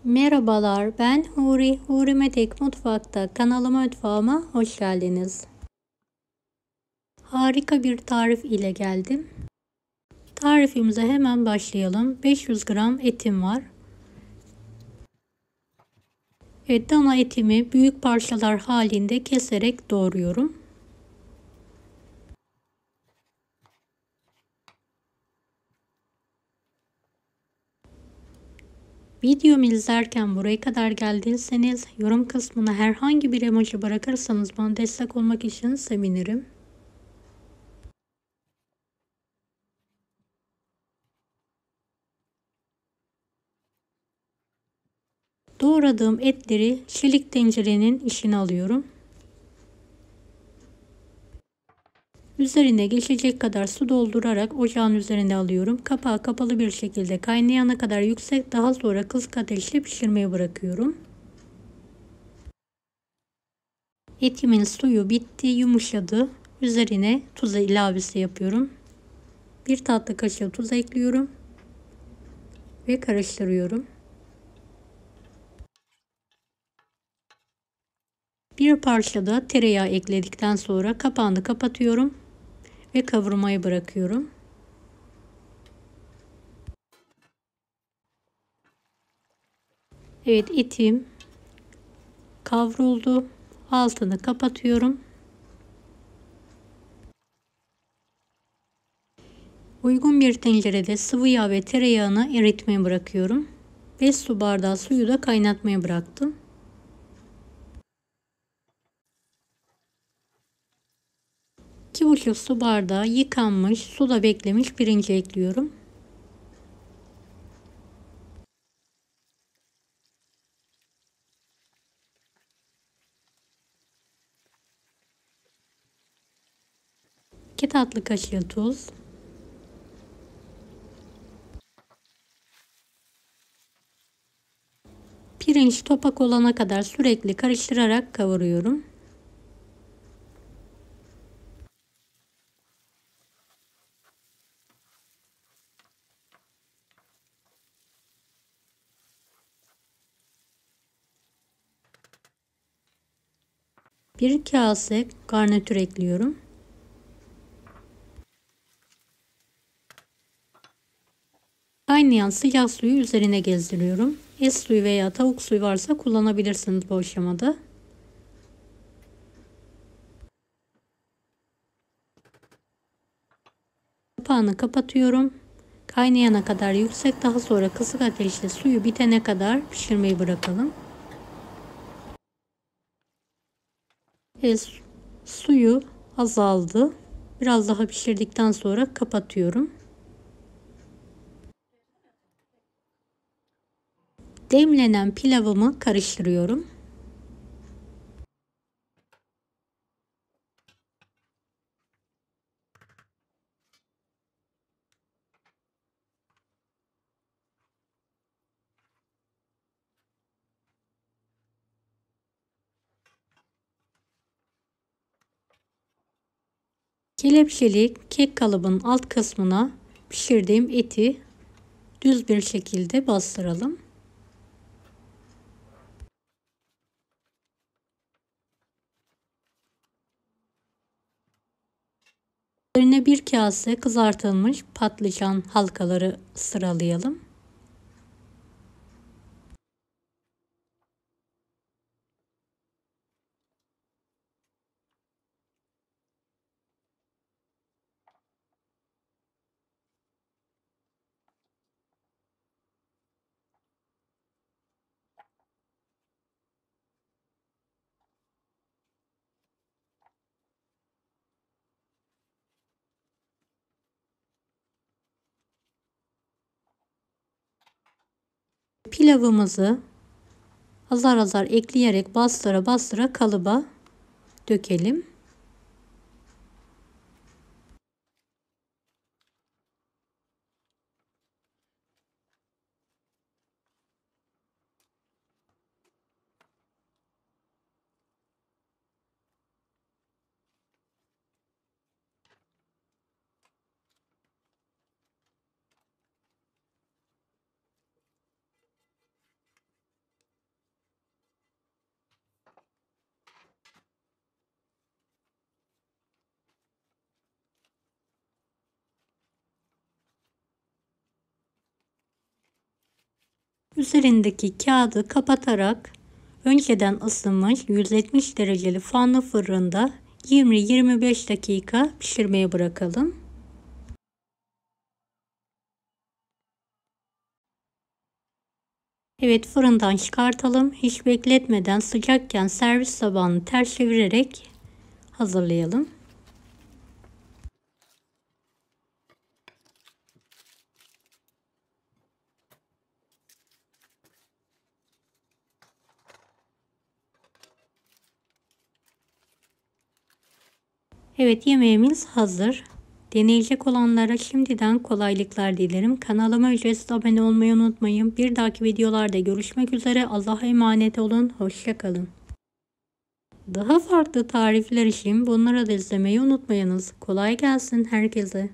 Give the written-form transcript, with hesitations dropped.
Merhabalar, ben Huri. Huri Metek Mutfak'ta mutfağıma hoş geldiniz. Harika bir tarif ile geldim. Tarifimize hemen başlayalım. 500 gram etim var. Dana etimi büyük parçalar halinde keserek doğruyorum. Videomu izlerken buraya kadar geldiyseniz yorum kısmına herhangi bir emoji bırakırsanız bana destek olmak için sevinirim. Doğradığım etleri çelik tencerenin içine alıyorum. Üzerine geçecek kadar su doldurarak ocağın üzerine alıyorum. Kapağı kapalı bir şekilde kaynayana kadar yüksek, daha sonra kısık ateşte pişirmeye bırakıyorum. Etimin suyu bitti, yumuşadı. Üzerine tuz ilavesi yapıyorum. Bir tatlı kaşığı tuz ekliyorum ve karıştırıyorum. Bir parça da tereyağı ekledikten sonra kapağını kapatıyorum ve kavurmaya bırakıyorum. Evet, etim kavruldu. Altını kapatıyorum. Uygun bir tencerede sıvı yağ ve tereyağını eritmeye bırakıyorum. 5 su bardağı suyu da kaynatmaya bıraktım. 2,5 su bardağı yıkanmış, suda beklemiş pirinci ekliyorum. İki tatlı kaşığı tuz. Pirinç topak olana kadar sürekli karıştırarak kavuruyorum. Bir kase garnitür ekliyorum. Kaynayan sıcak suyu üzerine gezdiriyorum. Et suyu veya tavuk suyu varsa kullanabilirsiniz bu aşamada. Kapağını kapatıyorum. Kaynayana kadar yüksek, daha sonra kısık ateşte suyu bitene kadar pişirmeyi bırakalım. Suyu azaldı. Biraz daha pişirdikten sonra kapatıyorum. Demlenen pilavımı karıştırıyorum. Kelepçeli kek kalıbının alt kısmına pişirdiğim eti düz bir şekilde bastıralım. Üzerine bir kase kızartılmış patlıcan halkaları sıralayalım. Pilavımızı azar azar ekleyerek bastıra bastıra kalıba dökelim. Üzerindeki kağıdı kapatarak önceden ısınmış 170 dereceli fanlı fırında 20-25 dakika pişirmeye bırakalım. Evet, fırından çıkartalım. Hiç bekletmeden sıcakken servis tabağını ters çevirerek hazırlayalım. Evet, yemeğimiz hazır. Deneyecek olanlara şimdiden kolaylıklar dilerim. Kanalıma ücretsiz abone olmayı unutmayın. Bir dahaki videolarda görüşmek üzere. Allah'a emanet olun. Hoşça kalın. Daha farklı tarifler için bunları da izlemeyi unutmayınız. Kolay gelsin herkese.